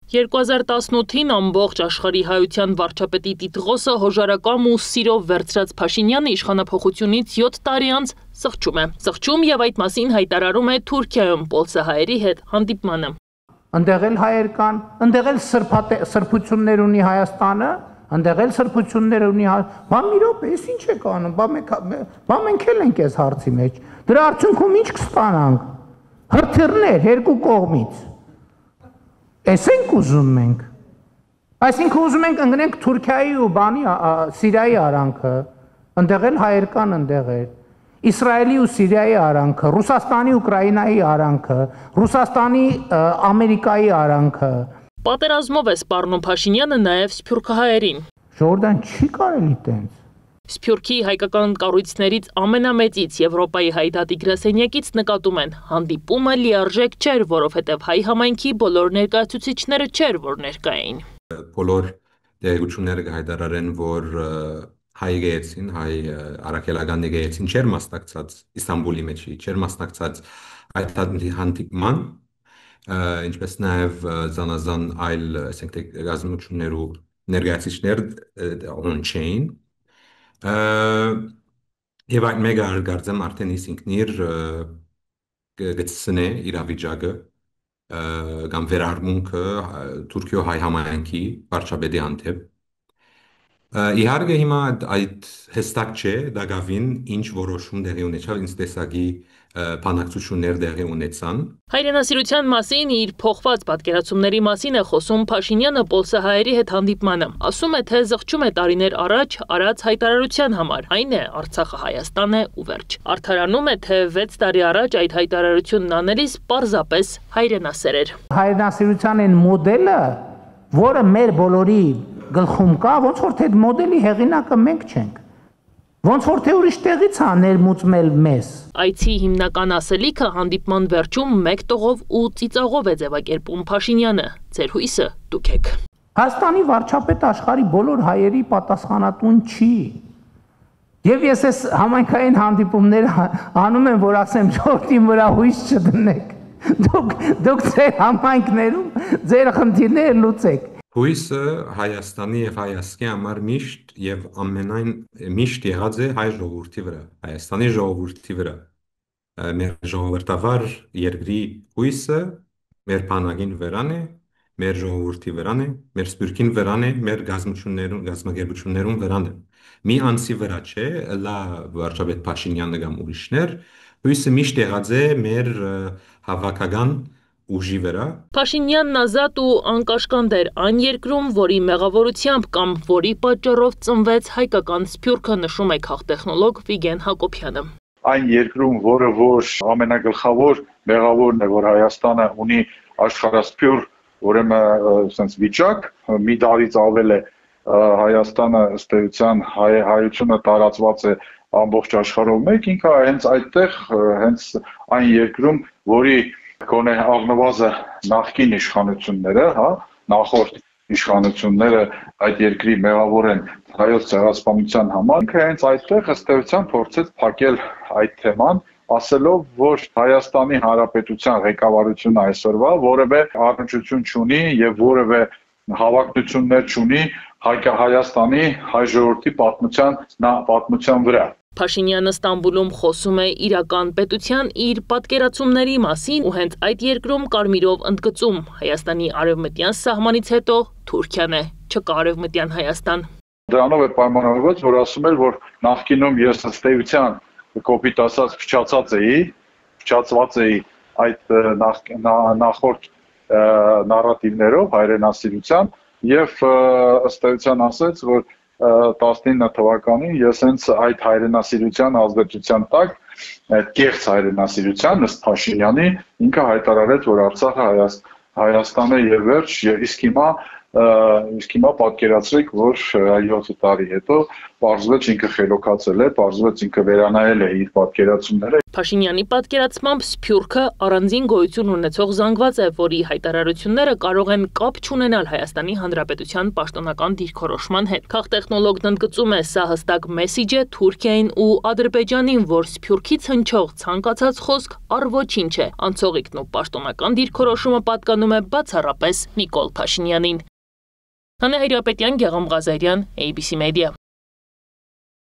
2018-ին ամբողջ աշխարհի հայության վարչապետի տիտղոսը հոժարակամ ու սիրով վերցրած Փաշինյանը իշխանափոխությունից 7 տարի անց սղճում է։ Սղճում եւ այդ մասին հայտարարում է Թուրքիայում պոլսահայերի հետ հանդիպմանը։ Ընդեղ էլ հայեր կան, ընդեղ էլ սրբություններ ունի Հայաստանը, ընդեղ էլ սրբություններ ունի բա մի րոպե, էս ինչ եք անում, բա մենք էլ ենք այս հարցի մեջ։ Դրա արդյունքում ինչ կստանանք։ Հրթիռներ երկու կողմից։ Էս ենք ուզում մենք։ Այսինքն ուզում ենք ընկնենք Թուրքիայի ու բանի Սիրիայի արանքը, ընդեղ էլ հայեր կան, ընդեղ էլ Իսրայելի ու Սիրիայի արանքը, Ռուսաստանի Ուկրաինայի արանքը, Ռուսաստանի Ամերիկայի արանքը։ Պատերազմով է սպառնում Փաշինյանը նաև սփյուռքահայերին։ Ժողովրդան չի կարելի տենց։ Սփյուռքի հայկական կառույցներից ամենամեծից Եվրոպայի հայդատի գրասենյակից նկատում են հանդիպումը լիարժեք չէր, որովհետև հայ համայնքի բոլոր ներկայացուցիչները չէր, որ ներկա էին։ Բոլոր դերությունները հայտարարեն, որ հայ գեցին, հայ արաքելական գեցին չէր մասնակցած Իստանբուլի մեջ, չէր մասնակցած այդ հանդիպման, ինչպես նաև զանազան այլ, ասենք թե գազམ་ություններու ներկայացուցիչներ չէին։ Եվ այդ մեգա արգարձեմ արդեն իսինքնիր գծնե իրավիճակը կամ վերարմունքը Թուրքիո հայ համայնքի վարչապետի հանդեպ իհարկե հիմա այդ հստակ չէ դակավին ինչ որոշում տեղի ունեցավ ինչ տեսակի բանակցություններ տեղի ունեցան Հայրենասիրության մասին իր փոխված պատկերացումների մասին է խոսում Փաշինյանը պոլսահայերի հետ հանդիպմանը ասում է թե զղջում է տարիներ առաջ արած հայտարարության համար այն է Արցախը Հայաստան է ու վերջ արդարանում է թե 6 տարի առաջ այդ հայտարարությունն անելիս պարզապես հայրենասեր էր Հայրենասիրության այն մոդելը որը մեր բոլորի գլխում կա ոնց որ թե մոդելի հեղինակը մենք չենք Ոնց որ թե ուրիշ տեղից է ներմուծմել մեզ Այցի հիմնական ասելիքը հանդիպման վերջում մեկ տողով ու ծիծաղով է ձևակերպում Փաշինյանը ձեր հույսը դուք եք Հայաստանի վարչապետը աշխարհի բոլոր հայերի պատասխանատուն չի Եվ ես այս համայնքային հանդիպումներ անում եմ որ ասեմ ժողովրդին վրա հույս չդնեք Դուք ձեր համայնքներում ձեր խնդիրները լուծեք Հույսը Հայաստանի եւ Հայաստանի համար միշտ եւ ամենայն միշտ եղած է հայ ժողովրդի վրա, Հայաստանի ժողովրդի վրա։ Մեր ժողովրդավար երկրի հույսը մեր բանակին վրան է, մեր ժողովրդի վրան է, մեր սփյուռքին վրան է, մեր գազམ་գերբություններուն վրան է։ Մի անձի վրա չէ, լա վարչապետ Փաշինյանը կամ ուրիշներ, հույսը միշտ եղած է մեր հավաքական ուժի վրա Փաշինյանն ազատ ու անկաշկանդ էր այն երկրում, որի մեղավորությամբ կամ որի պատճառով ծնվեց հայկական սփյուռքը նշում է քաղտեխնոլոգ Վիգեն Հակոբյանը Այն երկրում, որը որ ամենագլխավոր մեղավորն է, որ Հայաստանը ունի աշխարհասփյուռ, ուրեմն sense վիճակ, մի տարից ավել է Հայաստանը ըստ էության հայությունը տարածված է ամբողջ աշխարհով մեկ, ինքը հենց այդտեղ, հենց այն երկրում, որի Կոնե աղնվազը նախկին իշխանությունները, հա, նախորդ իշխանությունները այդ երկրի մեղավոր են հայոց ցեղասպանության համար, ինքը հենց այդտեղ ըստ էության փորձեց փակել այդ թեման, ասելով, որ Հայաստանի Հանրապետության ղեկավարությունը այսօրվա որևէ առնչություն չունի եւ որևէ հավակնություններ չունի Հայաստանի հայ ժողովրդի պատմության վրա Փաշինյանը Ստամբուլում խոսում է իրական պետության իր պատկերացումների մասին ու հենց այդ երկրում կարմիրով ընդգծում Հայաստանի արևմտյան սահմանից հետո Թուրքիան է, չկա արևմտյան Հայաստան։ Դրանով է պայմանավորված, որ ասում էր, որ նախկինում ես ըստ էության կոպիտ ասած փչացված էի այդ նախորդ նարատիվներով հայրենասիրության եւ ըստ էության ասեց, որ 19 թվականին ես հենց այդ հայրենասիրության ազդեցության տակ այդ կեղծ հայրենասիրության ըստ Փաշինյանի ինքը հայտարարեց որ Արցախը Հայաստանը եւ վերջ իսկ հիմա Իսկ հիմա պատկերացրեք, որ 7 տարի հետո պարզվեց ինքը խելոքացել է, պարզվեց ինքը վերանայել է իր պատկերացումները։ Փաշինյանի պատկերացմամբ Սփյուռքը առանձին գոյություն ունեցող զանգված է, որի հայտարարությունները կարող են կապ չունենալ Հայաստանի Հանրապետության պաշտոնական դիրքորոշման հետ։ Քաղտեխնոլոգն ընդգծում է, սա հստակ մեսիջ է Թուրքիային ու Ադրբեջանին, որ Սփյուռքից հնչող ցանկացած խոսք առ ոչինչ է։ Անցողիկն ու պաշտոնական դիրքորոշումը պատկանում է բացառապես Նիկոլ Փաշինյանին։ Հանե Հայրապետյան, Գեղամ Ղազարյան, ABC Media։